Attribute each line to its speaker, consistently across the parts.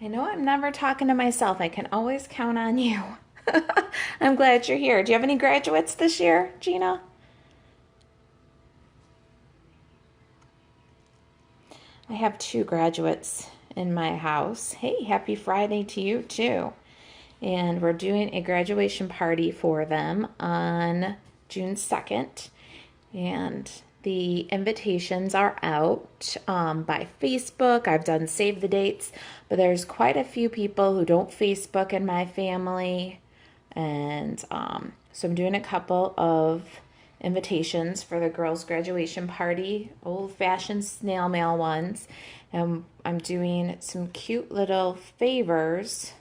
Speaker 1: I know I'm never talking to myself. I can always count on you. I'm glad you're here. Do you have any graduates this year, Gina? I have 2 graduates in my house. Hey, happy Friday to you too. And we're doing a graduation party for them on June 2nd. And the invitations are out by Facebook. I've done save the dates, but there's quite a few people who don't Facebook in my family. And so I'm doing a couple of invitations for the girls' graduation party, old-fashioned snail mail ones. And I'm doing some cute little favors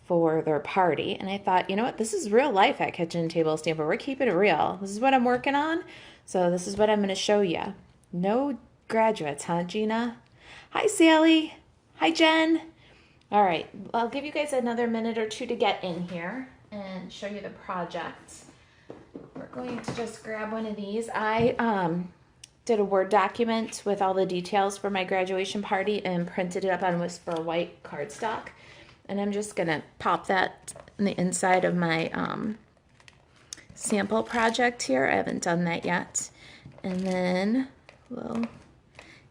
Speaker 1: for their party. And I thought, you know what, this is real life at Kitchen Table Stamper. We're keeping it real. This is what I'm working on. So this is what I'm going to show you. No graduates, huh, Gina? Hi, Sally. Hi, Jen. All right, I'll give you guys another minute or 2 to get in here and show you the project. We're going to just grab one of these. I did a Word document with all the details for my graduation party and printed it up on Whisper White cardstock. And I'm just going to pop that in the inside of my sample project here. I haven't done that yet. And then we'll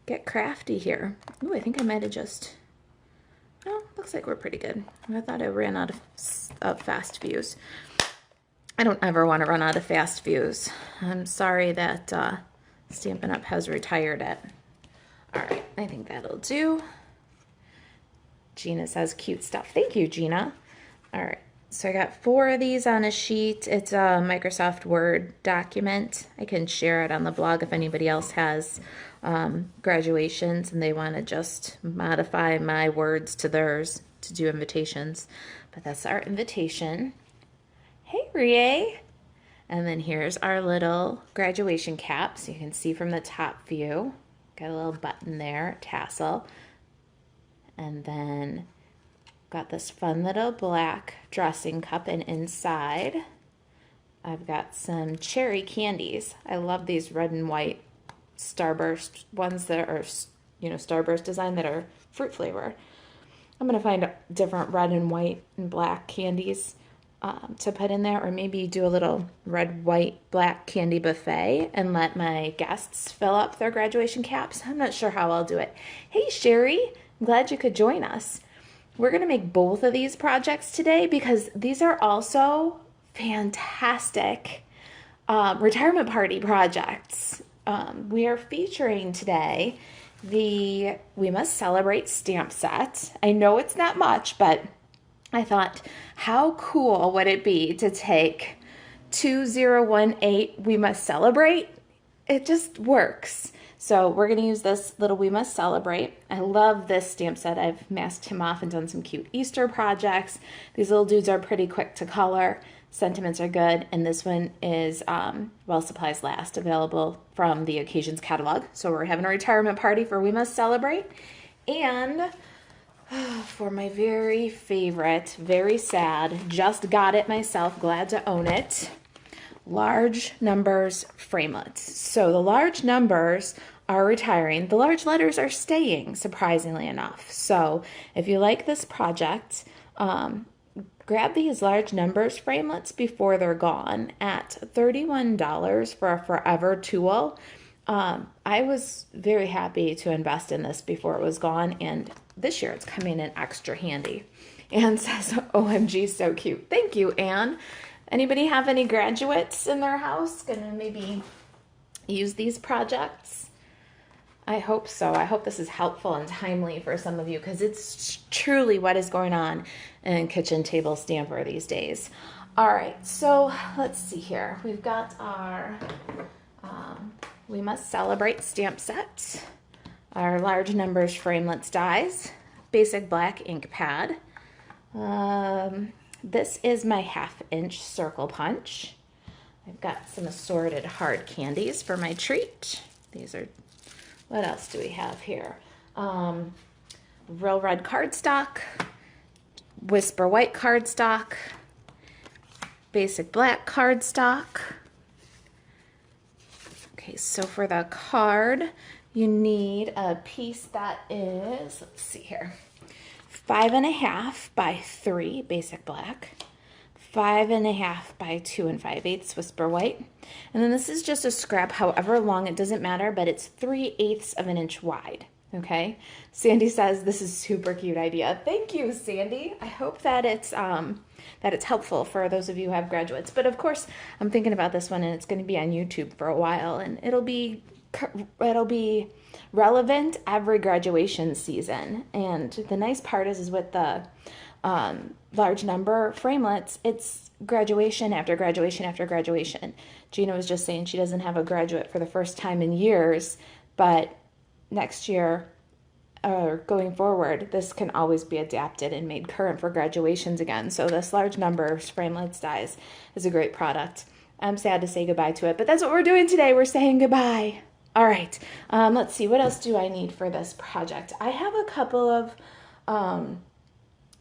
Speaker 1: get crafty here. Ooh, I think I might have just... Oh, looks like we're pretty good. I thought I ran out of fast views. I don't ever want to run out of fast views. I'm sorry that Stampin' Up! Has retired it. All right, I think that'll do. Gina says cute stuff. Thank you, Gina. All right, so I got 4 of these on a sheet. It's a Microsoft Word document. I can share it on the blog if anybody else has graduations and they want to just modify my words to theirs to do invitations. But that's our invitation. Hey, Rie. And then here's our little graduation cap. So you can see from the top view. Got a little button there, tassel. And then got this fun little black dressing cup, and inside I've got some cherry candies. I love these red and white Starburst ones that are, you know, Starburst design that are fruit flavored. I'm going to find different red and white and black candies to put in there, or maybe do a little red, white, black candy buffet and let my guests fill up their graduation caps. I'm not sure how I'll do it. Hey, Sherry, I'm glad you could join us. We're going to make both of these projects today because these are also fantastic retirement party projects. We are featuring today the We Must Celebrate stamp set. I know it's not much, but I thought, how cool would it be to take 2018 We Must Celebrate? It just works. So we're going to use this little We Must Celebrate. I love this stamp set. I've masked him off and done some cute Easter projects. These little dudes are pretty quick to color. Sentiments are good. And this one is While Supplies Last, available from the Occasions catalog. So we're having a retirement party for We Must Celebrate. And for my very favorite, very sad, just got it myself, glad to own it, large numbers framelits. So the large numbers are retiring. The large letters are staying, surprisingly enough. So if you like this project, grab these large numbers framelits before they're gone at $31 for a forever tool. I was very happy to invest in this before it was gone, and this year it's coming in extra handy. Anne says, OMG, so cute. Thank you, Anne. Anybody have any graduates in their house gonna maybe use these projects? I hope so. I hope this is helpful and timely for some of you because it's truly what is going on in Kitchen Table Stamper these days. All right, so let's see here. We've got our We Must Celebrate stamp set, our large numbers framelits dies, basic black ink pad. This is my 1/2-inch circle punch. I've got some assorted hard candies for my treat. These are, what else do we have here? Real red cardstock, Whisper White cardstock, basic black cardstock. Okay, so for the card, you need a piece that is, let's see here, 5.5 by 3 basic black, 5.5 by 2 5/8 whisper white, and then this is just a scrap, however long, it doesn't matter, but it's 3/8 of an inch wide. Okay, Sandy says this is a super cute idea. Thank you, Sandy. I hope that it's helpful for those of you who have graduates. But of course, I'm thinking about this one, and it's going to be on YouTube for a while, and it'll be relevant every graduation season. And the nice part is with the large number framelits, it's graduation after graduation after graduation. Gina was just saying she doesn't have a graduate for the first time in years, but next year or going forward, this can always be adapted and made current for graduations again. So this large number framelits dies is a great product. I'm sad to say goodbye to it, but that's what we're doing today. We're saying goodbye. All right, let's see. What else do I need for this project? I have a couple of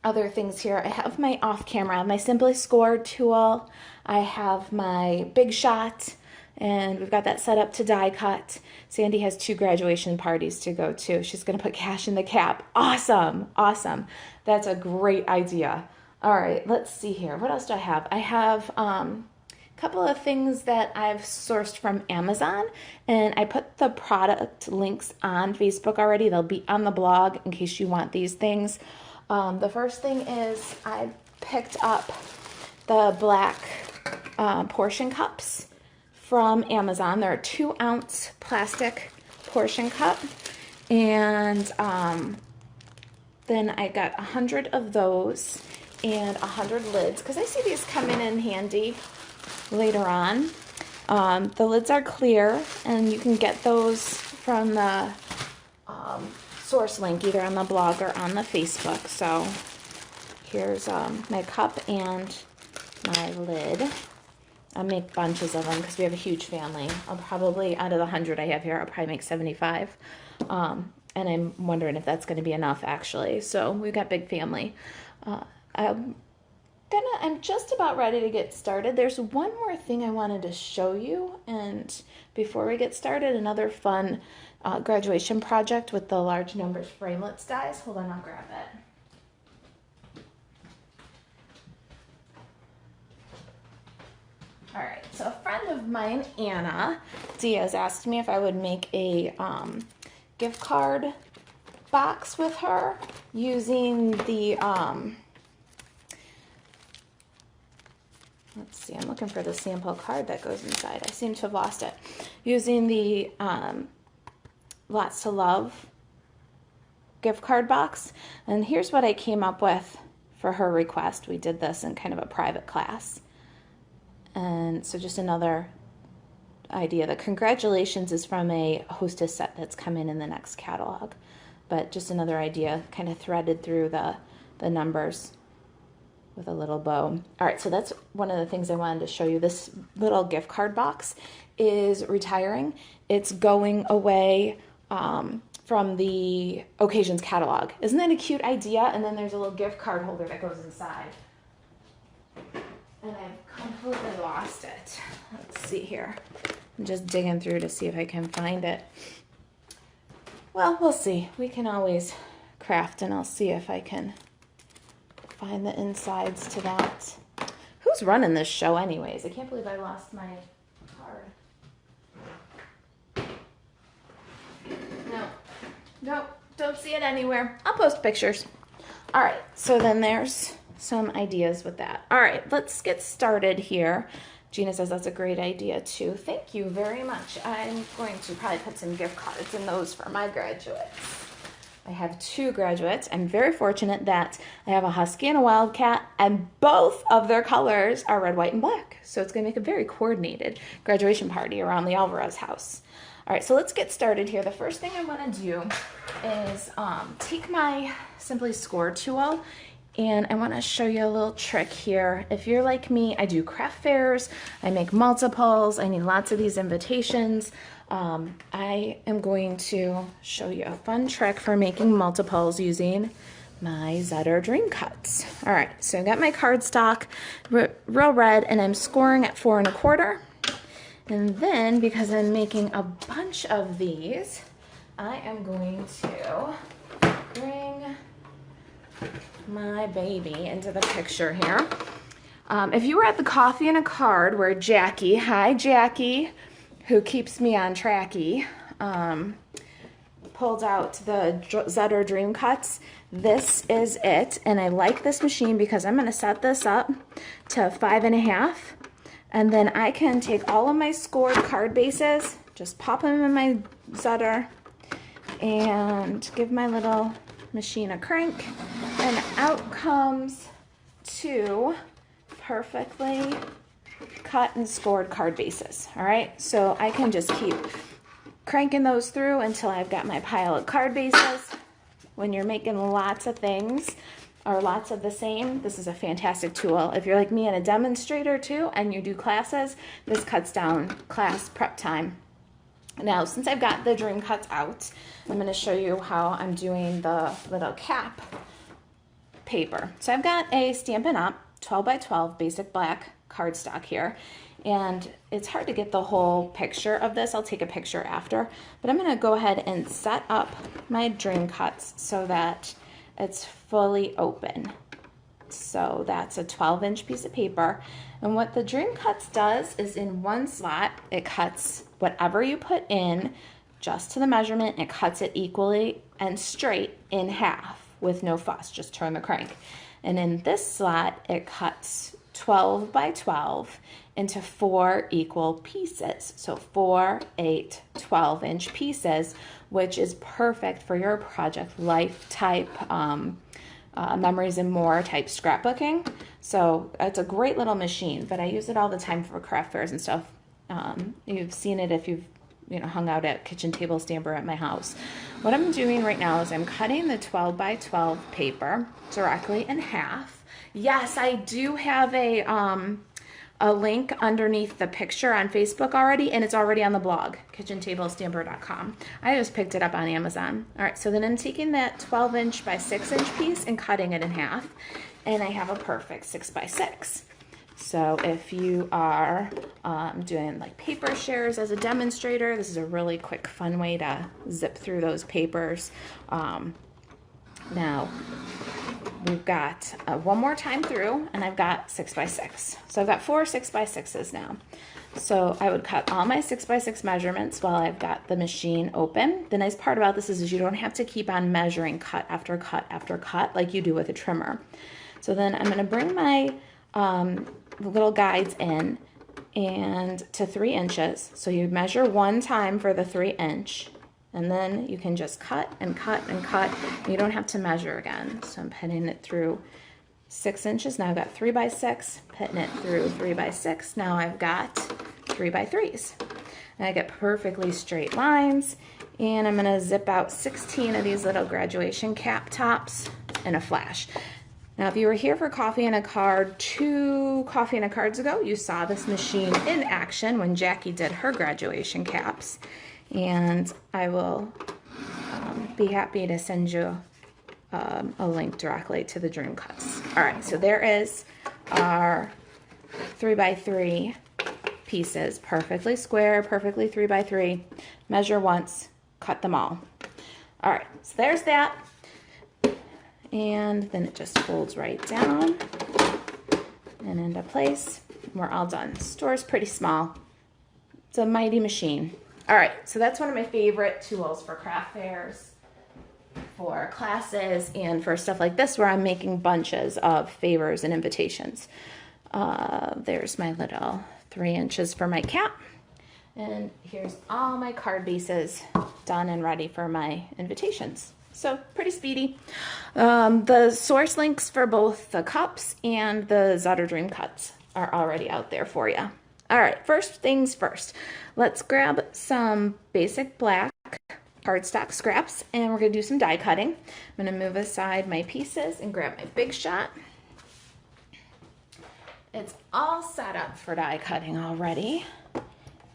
Speaker 1: other things here. I have my off-camera, my Simply Scored tool. I have my Big Shot, and we've got that set up to die cut. Sandy has 2 graduation parties to go to. She's going to put cash in the cap. Awesome, awesome. That's a great idea. All right, let's see here. What else do I have? I have a couple of things that I've sourced from Amazon, and I put the product links on Facebook already. They'll be on the blog in case you want these things. The first thing is I picked up the black portion cups from Amazon. They're a 2-ounce plastic portion cup, and then I got 100 of those and 100 lids because I see these coming in handy later on. The lids are clear, and you can get those from the source link either on the blog or on the Facebook. So here's my cup and my lid. I'll make bunches of them because we have a huge family. I'll probably, out of the 100 I have here, I'll probably make 75. And I'm wondering if that's going to be enough, actually. So we've got big family. I'm just about ready to get started. There's one more thing I wanted to show you, and before we get started, another fun graduation project with the large numbers framelits dies. Hold on, I'll grab it. All right, so a friend of mine, Anna Diaz, asked me if I would make a gift card box with her using the, let's see, I'm looking for the sample card that goes inside. I seem to have lost it. Using the Lots to Love gift card box. And here's what I came up with for her request. We did this in kind of a private class. And so just another idea. The congratulations is from a hostess set that's coming in the next catalog. But just another idea kind of threaded through the numbers with a little bow. All right, so that's one of the things I wanted to show you. This little gift card box is retiring. It's going away from the Occasions catalog. Isn't that a cute idea? And then there's a little gift card holder that goes inside. And I've completely lost it. Let's see here. I'm just digging through to see if I can find it. Well, we'll see. We can always craft, and I'll see if I can find the insides to that. Who's running this show anyways? I can't believe I lost my card. No, don't see it anywhere. I'll post pictures. All right, so then there's some ideas with that. All right, let's get started here. Gina says that's a great idea too. Thank you very much. I'm going to probably put some gift cards in those for my graduates. I have 2 graduates. I'm very fortunate that I have a husky and a wildcat, and both of their colors are red, white, and black. So it's going to make a very coordinated graduation party around the Alvarez house. All right, so let's get started here. The first thing I want to do is take my Simply Scored tool, and I want to show you a little trick here. If you're like me, I do craft fairs, I make multiples, I need lots of these invitations. I am going to show you a fun trick for making multiples using my Zetter Dream Cuts. All right, so I got my cardstock real red, and I'm scoring at 4 1/4. And then, because I'm making a bunch of these, I am going to bring my baby into the picture here. If you were at the Coffee and a Card where Jackie, hi Jackie, who keeps me on tracky, pulled out the Zutter Dream Cuts, this is it. And I like this machine because I'm going to set this up to 5.5, and then I can take all of my scored card bases, just pop them in my Zutter, and give my little machine a crank, and out comes 2 perfectly cut and scored card bases. All right, so I can just keep cranking those through until I've got my pile of card bases. When you're making lots of things or lots of the same, this is a fantastic tool. If you're like me and a demonstrator too, and you do classes, this cuts down class prep time. Now, since I've got the Dream Cuts out, I'm going to show you how I'm doing the little cap paper. So I've got a Stampin' Up 12 by 12 basic black cardstock here, and it's hard to get the whole picture of this. I'll take a picture after, but I'm going to go ahead and set up my Dream Cuts so that it's fully open. So that's a 12-inch piece of paper, and what the Dream Cuts does is in one slot it cuts whatever you put in just to the measurement. It cuts it equally and straight in half with no fuss, just turn the crank. And in this slot it cuts 12 by 12 into 4 equal pieces. So 4, 8, 12-inch pieces, which is perfect for your project life type, memories and more type scrapbooking. So it's a great little machine, but I use it all the time for craft fairs and stuff. You've seen it if you've hung out at kitchen table stamper at my house. What I'm doing right now is I'm cutting the 12 by 12 paper directly in half. Yes, I do have a link underneath the picture on Facebook already, and it's already on the blog, kitchentablestamper.com. I just picked it up on Amazon. All right, so then I'm taking that 12-inch by 6-inch piece and cutting it in half, and I have a perfect 6 by 6. So if you are doing like paper shares as a demonstrator, this is a really quick, fun way to zip through those papers. Now, we've got one more time through, and I've got 6 by 6. So I've got 4 6 by 6s now. So I would cut all my 6 by 6 measurements while I've got the machine open. The nice part about this is you don't have to keep on measuring cut after cut after cut like you do with a trimmer. So then I'm going to bring my little guides in and to 3 inches. So you measure one time for the 3-inch, and then you can just cut and cut and cut. You don't have to measure again. So I'm pitting it through 6 inches. Now I've got 3 by 6, pitting it through 3 by 6. Now I've got 3 by 3s. And I get perfectly straight lines. And I'm gonna zip out 16 of these little graduation cap tops in a flash. Now, if you were here for Coffee and a Card 2 Coffee and a Cards ago, you saw this machine in action when Jackie did her graduation caps. And I will be happy to send you a link directly to the Dream Cuts. All right, so there is our 3 by 3 pieces, perfectly square, perfectly 3 by 3. Measure once, cut them all. All right, so there's that. And then it just folds right down and into place. We're all done. The store is pretty small. It's a mighty machine. All right, so that's one of my favorite tools for craft fairs, for classes, and for stuff like this where I'm making bunches of favors and invitations. There's my little 3 inches for my cap. And here's all my card bases done and ready for my invitations. So pretty speedy. The source links for both the cups and the Zutter Dream Cuts are already out there for you. All right, first things first. Let's grab some basic black cardstock scraps, and we're gonna do some die cutting. I'm gonna move aside my pieces and grab my Big Shot. It's all set up for die cutting already,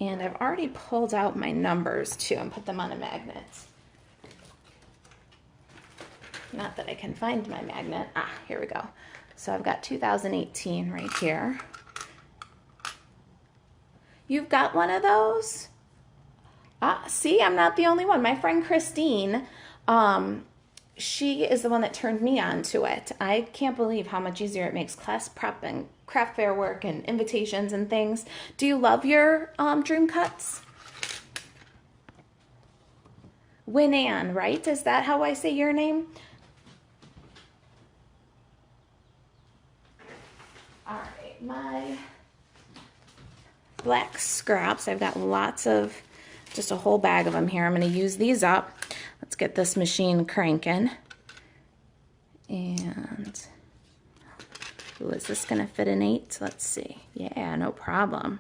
Speaker 1: and I've already pulled out my numbers too and put them on a magnet. Not that I can find my magnet. Ah, here we go. So I've got 2018 right here. You've got one of those? Ah, see, I'm not the only one. My friend Christine, she is the one that turned me on to it. I can't believe how much easier it makes class prep and craft fair work and invitations and things. Do you love your dream cuts? Winan, right? Is that how I say your name? All right, my black scraps, I've got lots of, just a whole bag of them here. I'm going to use these up. Let's get this machine cranking. And, ooh, is this going to fit an 8? Let's see. Yeah, no problem.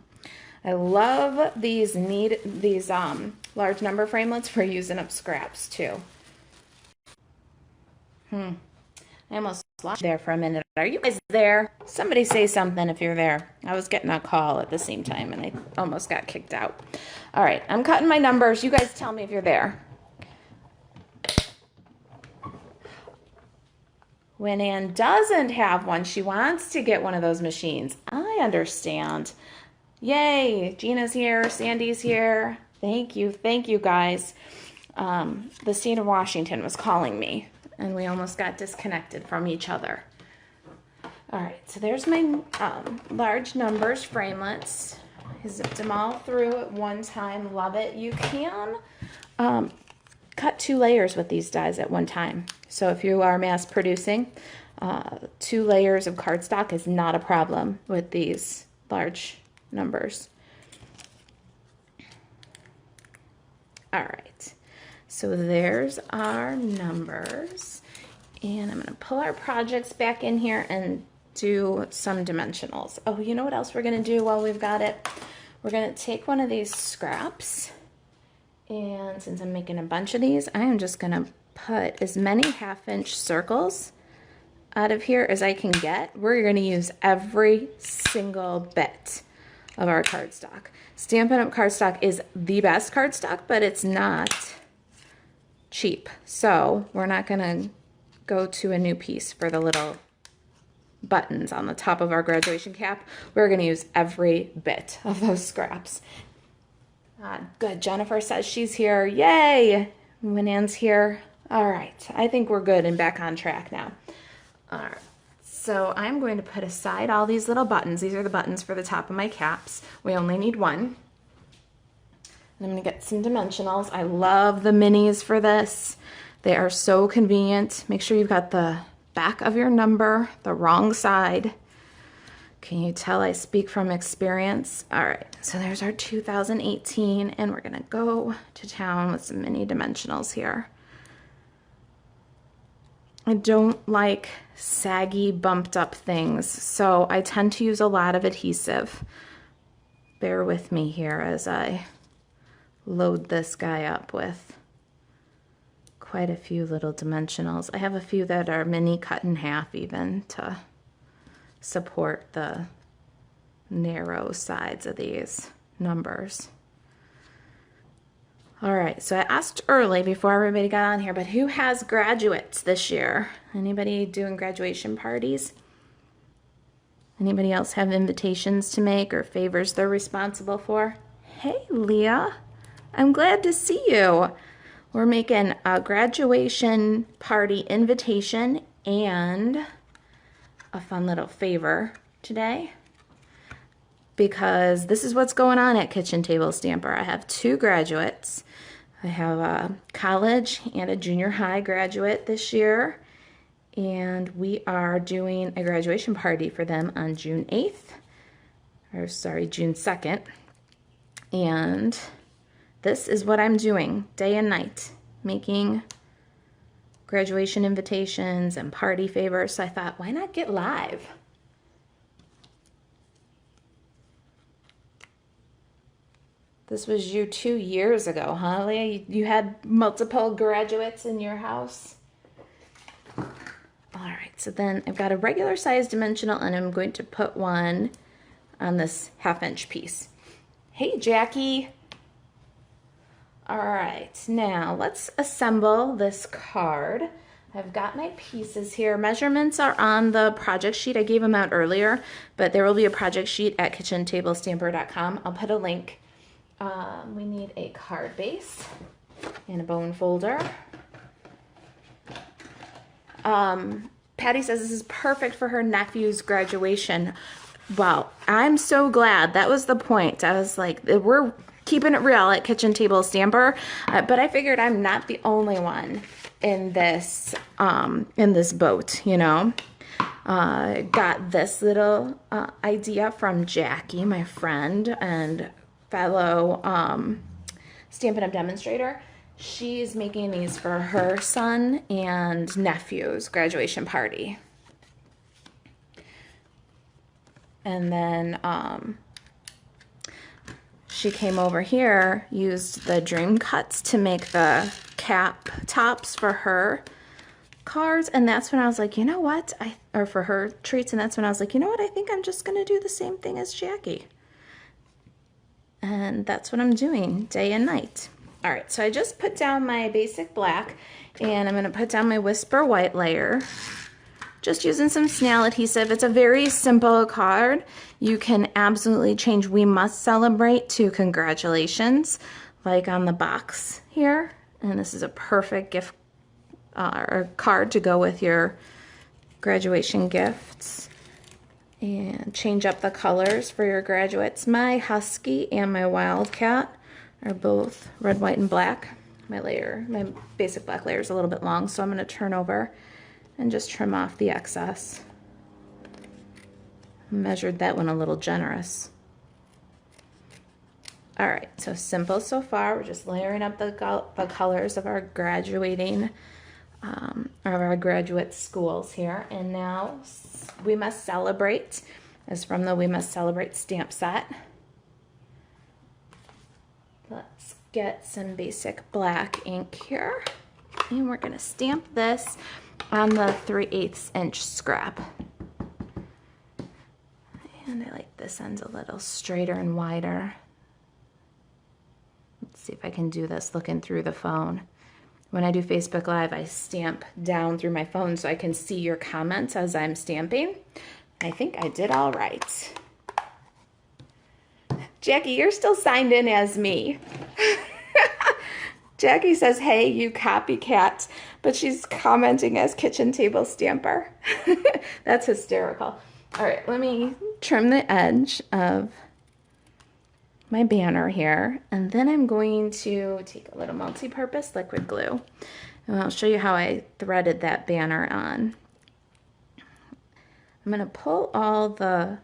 Speaker 1: I love these large number framelits for using up scraps too. I almost lost there for a minute. Are you guys there? Somebody say something if you're there. I was getting a call at the same time and I almost got kicked out. All right, I'm cutting my numbers. You guys tell me if you're there. When Ann doesn't have one, she wants to get one of those machines. I understand. Yay, Gina's here, Sandy's here. Thank you guys. The state of Washington was calling me and we almost got disconnected from each other. All right, so there's my large numbers framelits. I zipped them all through at one time. Love it. You can cut 2 layers with these dies at one time. So if you are mass producing, 2 layers of cardstock is not a problem with these large numbers. All right, so there's our numbers. And I'm going to pull our projects back in here and do some dimensionals. Oh, you know what else we're going to do while we've got it? We're going to take one of these scraps, and since I'm making a bunch of these, I am just going to put as many 1/2-inch circles out of here as I can get. We're going to use every single bit of our cardstock. Stampin' Up! Cardstock is the best cardstock, but it's not cheap. So we're not going to go to a new piece for the little buttons on the top of our graduation cap. We're going to use every bit of those scraps. Good. Jennifer says she's here. Yay! Winan's here. All right. I think we're good and back on track now. All right. So I'm going to put aside all these little buttons. These are the buttons for the top of my caps. We only need one. And I'm going to get some dimensionals. I love the minis for this. They are so convenient. Make sure you've got the back of your number the wrong side. Can you tell I speak from experience? All right, so there's our 2018, and we're gonna go to town with some mini dimensionals here. I don't like saggy, bumped up things, so I tend to use a lot of adhesive. Bear with me here as I load this guy up with quite a few little dimensionals. I have a few that are mini cut in half even to support the narrow sides of these numbers. All right, so I asked early before everybody got on here, but who has graduates this year? Anybody doing graduation parties? Anybody else have invitations to make or favors they're responsible for? Hey, Leah, I'm glad to see you. We're making a graduation party invitation and a fun little favor today, because this is what's going on at Kitchen Table Stamper. I have 2 graduates. I have a college and a junior high graduate this year, and we are doing a graduation party for them on June 8th, or sorry, June 2nd. And this is what I'm doing day and night, making graduation invitations and party favors. So I thought, why not get live? This was you 2 years ago, huh, Leah? You had multiple graduates in your house? All right, so then I've got a regular size dimensional, and I'm going to put one on this 1/2-inch piece. Hey, Jackie. All right, now let's assemble this card. I've got my pieces here. Measurements are on the project sheet. I gave them out earlier, but there will be a project sheet at kitchentablestamper.com. I'll put a link. We need a card base and a bone folder. Patty says this is perfect for her nephew's graduation. Wow, I'm so glad. That was the point. I was like, we're keeping it real at Kitchen Table Stamper, but I figured I'm not the only one in this boat, you know. Got this little idea from Jackie, my friend and fellow Stampin' Up! Demonstrator. She's making these for her son and nephew's graduation party. And then she came over here, used the dream cuts to make the cap tops for her cards, and that's when I was like, you know what, or for her treats, and that's when I was like, you know what, I think I'm just gonna do the same thing as Jackie. And that's what I'm doing day and night. All right, so I just put down my basic black, and I'm gonna put down my Whisper white layer, just using some snail adhesive. It's a very simple card. You can absolutely change "We Must Celebrate" to "Congratulations," like on the box here. And this is a perfect gift or card to go with your graduation gifts. And change up the colors for your graduates. My Husky and my Wildcat are both red, white, and black. My basic black layer is a little bit long, so I'm going to turn over and just trim off the excess. Measured that one a little generous. All right, so simple so far. We're just layering up the colors of our graduating, of our graduate schools here. And now "We Must Celebrate" is from the "We Must Celebrate" stamp set. Let's get some basic black ink here. And we're gonna stamp this on the 3/8 inch scrap. And I like this end a little straighter and wider. Let's see if I can do this looking through the phone. When I do Facebook Live, I stamp down through my phone so I can see your comments as I'm stamping. I think I did all right. Jackie, you're still signed in as me. Jackie says, hey, you copycat, but she's commenting as Kitchen Table Stamper. That's hysterical. All right, let me trim the edge of my banner here, and then I'm going to take a little multi-purpose liquid glue, and I'll show you how I threaded that banner on. I'm going to pull all the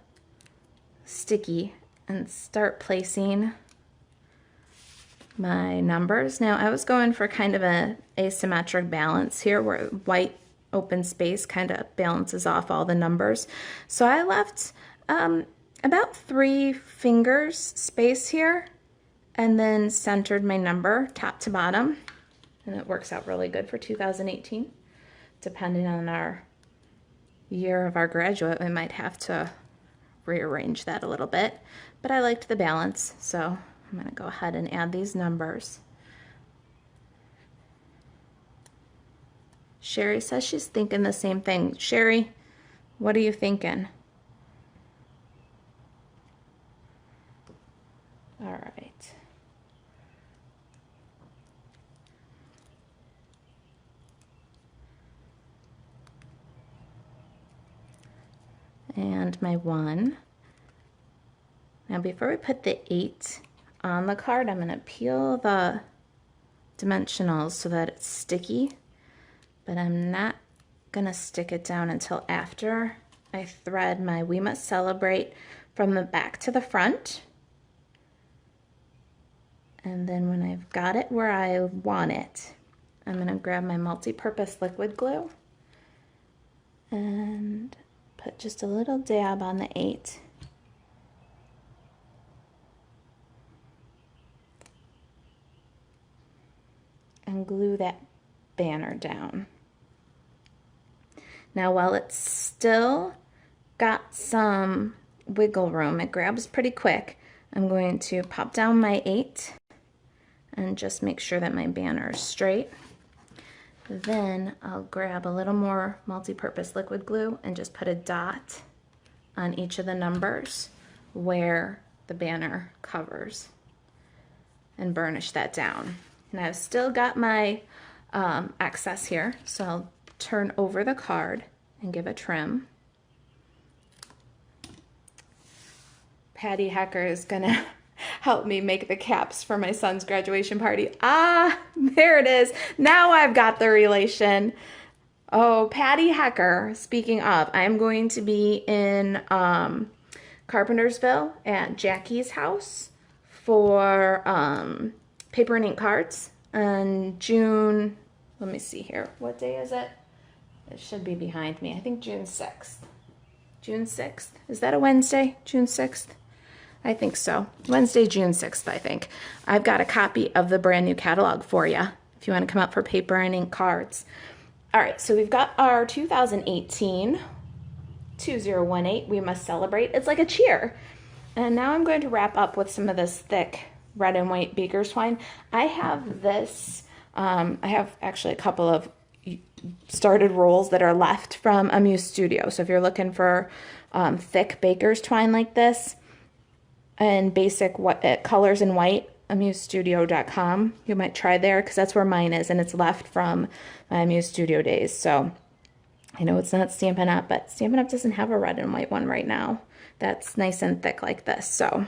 Speaker 1: sticky and start placing my numbers. Now I was going for kind of an asymmetric balance here where white open space kind of balances off all the numbers. So I left about 3 fingers space here and then centered my number top to bottom, and it works out really good for 2018. Depending on our year of our graduate, we might have to rearrange that a little bit, but I liked the balance, so I'm going to go ahead and add these numbers. Sherry says she's thinking the same thing. Sherry, what are you thinking? All right. And my 1. Now before we put the 8 on the card, I'm going to peel the dimensionals so that it's sticky, but I'm not going to stick it down until after I thread my "We Must Celebrate" from the back to the front. And then when I've got it where I want it, I'm going to grab my multi-purpose liquid glue and put just a little dab on the 8. And glue that banner down. Now while it's still got some wiggle room, it grabs pretty quick, I'm going to pop down my 8 and just make sure that my banner is straight. Then I'll grab a little more multi-purpose liquid glue and just put a dot on each of the numbers where the banner covers and burnish that down. And I've still got my excess here, so I'll turn over the card and give a trim. Patty Hecker is gonna help me make the caps for my son's graduation party. Ah, there it is. Now I've got the relation. Oh, Patty Hecker, speaking of, I'm going to be in Carpentersville at Jackie's house for paper and ink cards on June, let me see here, what day is it? It should be behind me. I think June 6th. June 6th? Is that a Wednesday? June 6th? I think so. Wednesday, June 6th, I think. I've got a copy of the brand new catalog for you if you want to come out for paper and ink cards. All right, so we've got our 2018 2018 We Must Celebrate. It's like a cheer. And now I'm going to wrap up with some of this thick red and white baker's twine. I have this, I have actually a couple of started rolls that are left from Amuse Studio. So if you're looking for thick baker's twine like this and basic colors in white, amusestudio.com. You might try there because that's where mine is, and it's left from my Amuse Studio days. So I know it's not Stampin' Up, but Stampin' Up doesn't have a red and white one right now that's nice and thick like this. So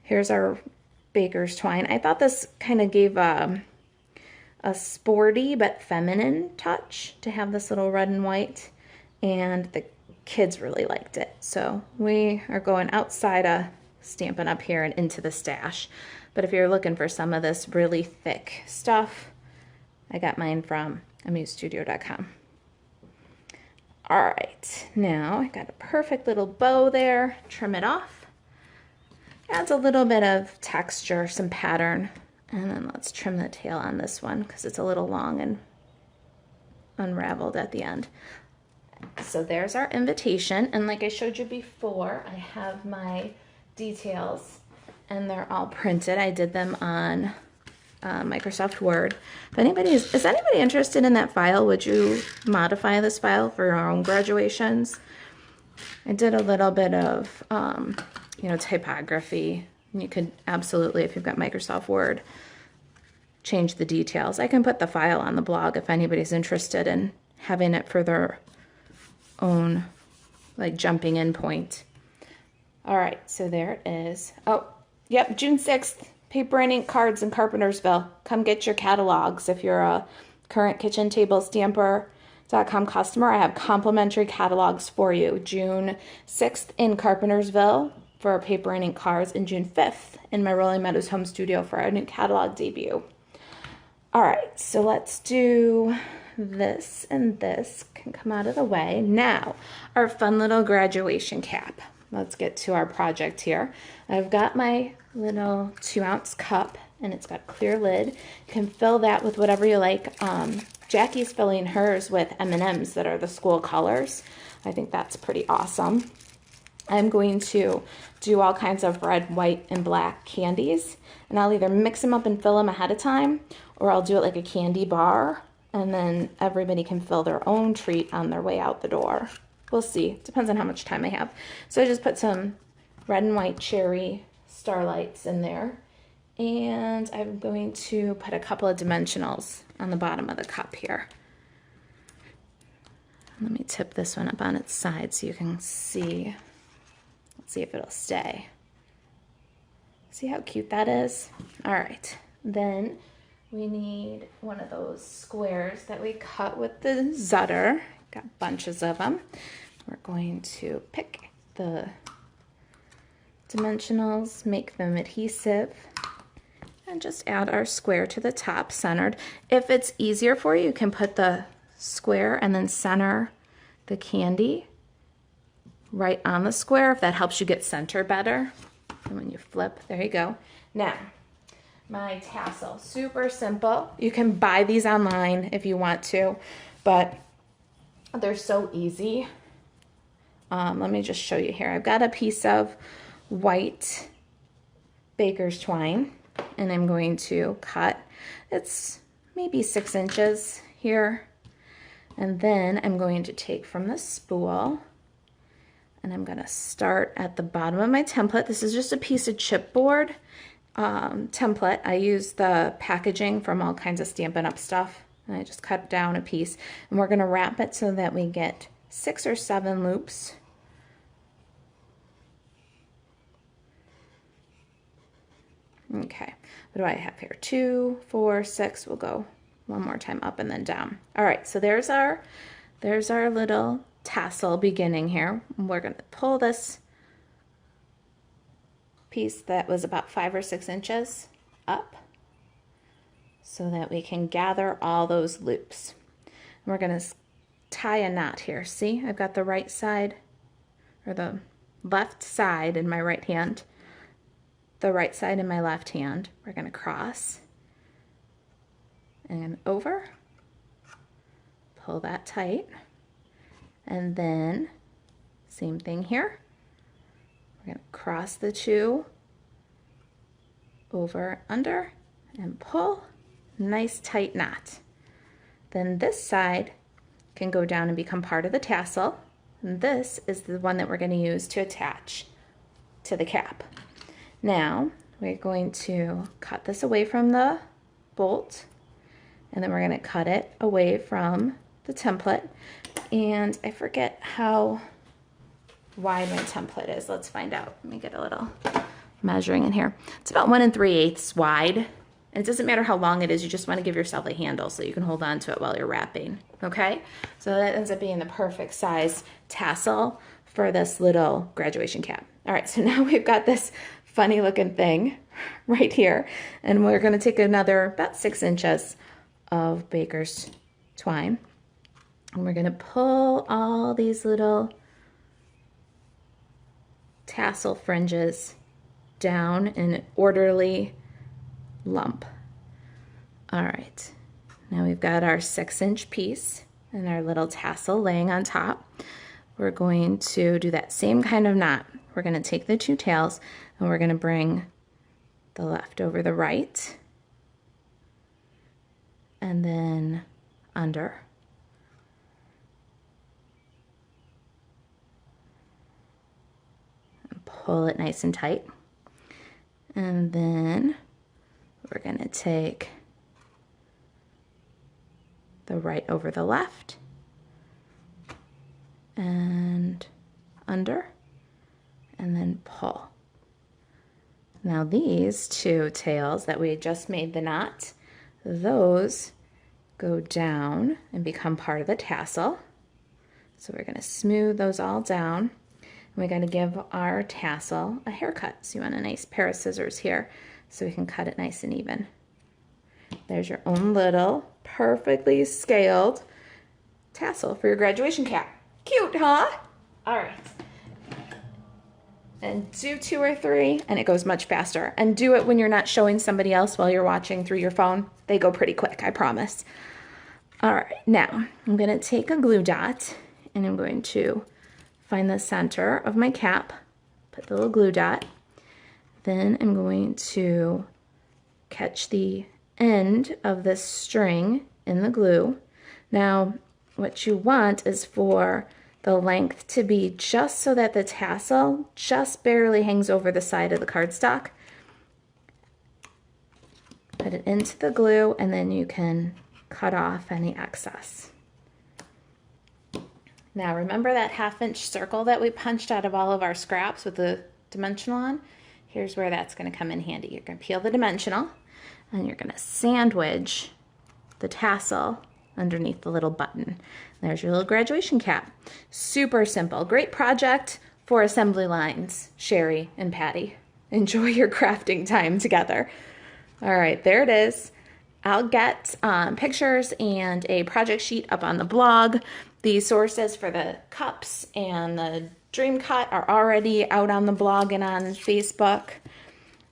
Speaker 1: here's our baker's twine. I thought this kind of gave a sporty but feminine touch to have this little red and white, and the kids really liked it. So we are going outside of Stampin' Up here and into the stash. But if you're looking for some of this really thick stuff, I got mine from amusestudio.com. All right, now I got a perfect little bow there. Trim it off. Adds a little bit of texture, some pattern. And then let's trim the tail on this one because it's a little long and unraveled at the end. So there's our invitation. And like I showed you before, I have my details and they're all printed. I did them on Microsoft Word. If anybody is anybody interested in that file, would you modify this file for your own graduations? I did a little bit of, typography. You could absolutely, if you've got Microsoft Word, change the details. I can put the file on the blog if anybody's interested in having it for their own, like, jumping in point. All right, so there it is. Oh, yep, June 6th, paper and ink cards in Carpentersville. Come get your catalogs. If you're a current kitchen table stamper.com customer, I have complimentary catalogs for you. June 6th in Carpentersville for paper and ink cards, and June 5th in my Rolling Meadows home studio for our new catalog debut. All right, so let's do this, and this can come out of the way. Now, our fun little graduation cap. Let's get to our project here. I've got my little 2-ounce cup, and it's got a clear lid. You can fill that with whatever you like. Jackie's filling hers with M&Ms that are the school colors. I think that's pretty awesome. I'm going to do all kinds of red, white, and black candies, and I'll either mix them up and fill them ahead of time, or I'll do it like a candy bar, and then everybody can fill their own treat on their way out the door. We'll see. Depends on how much time I have. So I just put some red and white cherry starlights in there, and I'm going to put a couple of dimensionals on the bottom of the cup here. Let me tip this one up on its side so you can see. Let's see if it'll stay. See how cute that is? All right, then we need one of those squares that we cut with the Zutter. Got bunches of them. We're going to pick the dimensionals, make them adhesive, and just add our square to the top, centered. If it's easier for you, you can put the square and then center the candy right on the square, if that helps you get center better. And when you flip, there you go. Now, my tassel, super simple. You can buy these online if you want to, but they're so easy. Let me just show you here. I've got a piece of white baker's twine, and I'm going to cut, it's maybe 6 inches here, and then I'm going to take from the spool, and I'm going to start at the bottom of my template. This is just a piece of chipboard template. I use the packaging from all kinds of Stampin' Up stuff And I just cut down a piece, and we're going to wrap it so that we get 6 or 7 loops. Okay, what do I have here? 2, 4, 6. We'll go one more time up and then down. All right, so there's our little tassel beginning here. We're going to pull this piece that was about 5 or 6 inches up so that we can gather all those loops. And we're going to tie a knot here. See, I've got the right side, or the left side in my right hand, the right side in my left hand. We're going to cross and over, pull that tight, and then same thing here. We're going to cross the 2 over, under, and pull. Nice tight knot. Then this side can go down and become part of the tassel. And this is the one that we're going to use to attach to the cap. Now we're going to cut this away from the bolt, and then we're going to cut it away from the template. And I forget how wide my template is. Let's find out. Let me get a little measuring in here. It's about 1 3/8 wide. And it doesn't matter how long it is, you just want to give yourself a handle so you can hold on to it while you're wrapping, okay? So that ends up being the perfect size tassel for this little graduation cap. All right, so now we've got this funny looking thing right here, and we're going to take another about 6 inches of baker's twine, and we're going to pull all these little tassel fringes down in an orderly lump. All right, now we've got our 6-inch piece and our little tassel laying on top. We're going to do that same kind of knot. We're going to take the 2 tails and we're going to bring the left over the right and then under. And pull it nice and tight. And then we're going to take the right over the left and under, and then pull. Now these 2 tails that we just made the knot, those go down and become part of the tassel. So we're going to smooth those all down. And we're going to give our tassel a haircut. So you want a nice pair of scissors here so we can cut it nice and even. There's your own little perfectly scaled tassel for your graduation cap. Cute, huh? All right. And do 2 or 3 and it goes much faster. And do it when you're not showing somebody else while you're watching through your phone. They go pretty quick, I promise. All right, now I'm going to take a glue dot and I'm going to find the center of my cap, put the little glue dot. Then I'm going to catch the end of this string in the glue. Now, what you want is for the length to be just so that the tassel just barely hangs over the side of the cardstock. Put it into the glue and then you can cut off any excess. Now remember that 1/2-inch circle that we punched out of all of our scraps with the dimensional on? Here's where that's going to come in handy. You're going to peel the dimensional and you're going to sandwich the tassel underneath the little button. There's your little graduation cap. Super simple. Great project for assembly lines, Sherry and Patty. Enjoy your crafting time together. All right, there it is. I'll get pictures and a project sheet up on the blog. The sources for the cups and the dream cut are already out on the blog and on Facebook.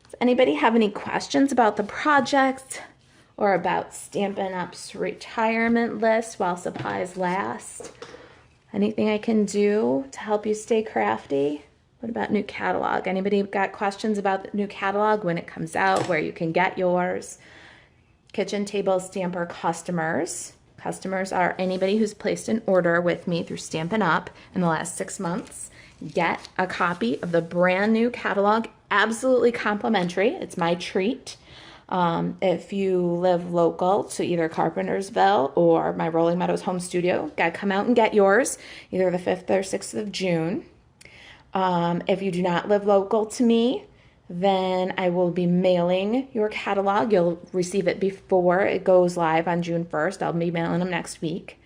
Speaker 1: Does anybody have any questions about the project or about Stampin' Up's retirement list while supplies last? Anything I can do to help you stay crafty? What about new catalog? Anybody got questions about the new catalog, when it comes out, where you can get yours? Kitchen table stamper customers. Customers are anybody who's placed an order with me through Stampin' Up in the last 6 months. Get a copy of the brand new catalog, absolutely complimentary. It's my treat. If you live local to either Carpentersville or my Rolling Meadows home studio, gotta come out and get yours, either the 5th or 6th of June. If you do not live local to me, then I will be mailing your catalog. You'll receive it before it goes live on June 1st. I'll be mailing them next week.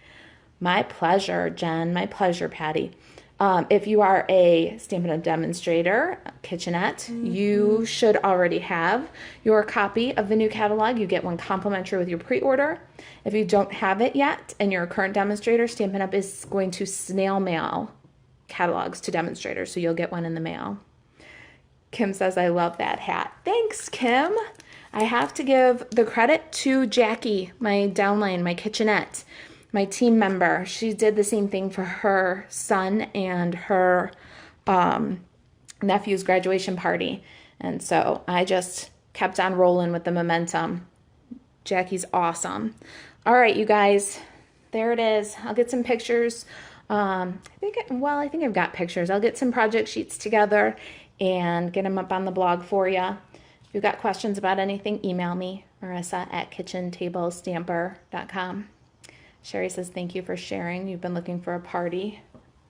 Speaker 1: My pleasure, Jen. My pleasure, Patty. If you are a Stampin' Up! Demonstrator kitchenette, you should already have your copy of the new catalog. You get one complimentary with your pre-order. If you don't have it yet and you're a current demonstrator, Stampin' Up! Is going to snail mail catalogs to demonstrators, so you'll get one in the mail. Kim says, I love that hat. Thanks, Kim. I have to give the credit to Jackie, my downline, my kitchenette, my team member. She did the same thing for her son and her nephew's graduation party. And so I just kept on rolling with the momentum. Jackie's awesome. All right, you guys, there it is. I'll get some pictures. I think I've got pictures. I'll get some project sheets together and get them up on the blog for you. If you've got questions about anything, email me, marissa@kitchentablestamper.com. Sherry says, thank you for sharing. You've been looking for a party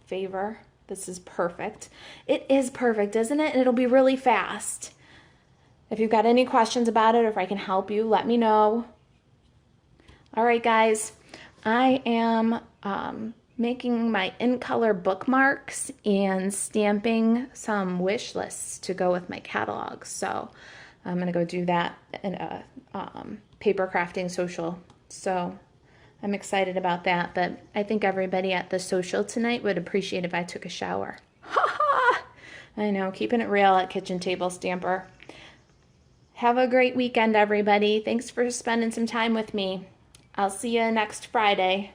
Speaker 1: favor. This is perfect. It is perfect, isn't it? And it'll be really fast. If you've got any questions about it or if I can help you, let me know. All right, guys. I am making my in-color bookmarks and stamping some wish lists to go with my catalog. So I'm going to go do that in a paper crafting social. So I'm excited about that, but I think everybody at the social tonight would appreciate if I took a shower. Ha ha! I know, keeping it real at Kitchen Table Stamper. Have a great weekend, everybody. Thanks for spending some time with me. I'll see you next Friday.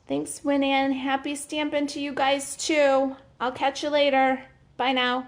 Speaker 1: Thanks, Winnie, and happy stamping to you guys, too. I'll catch you later. Bye now.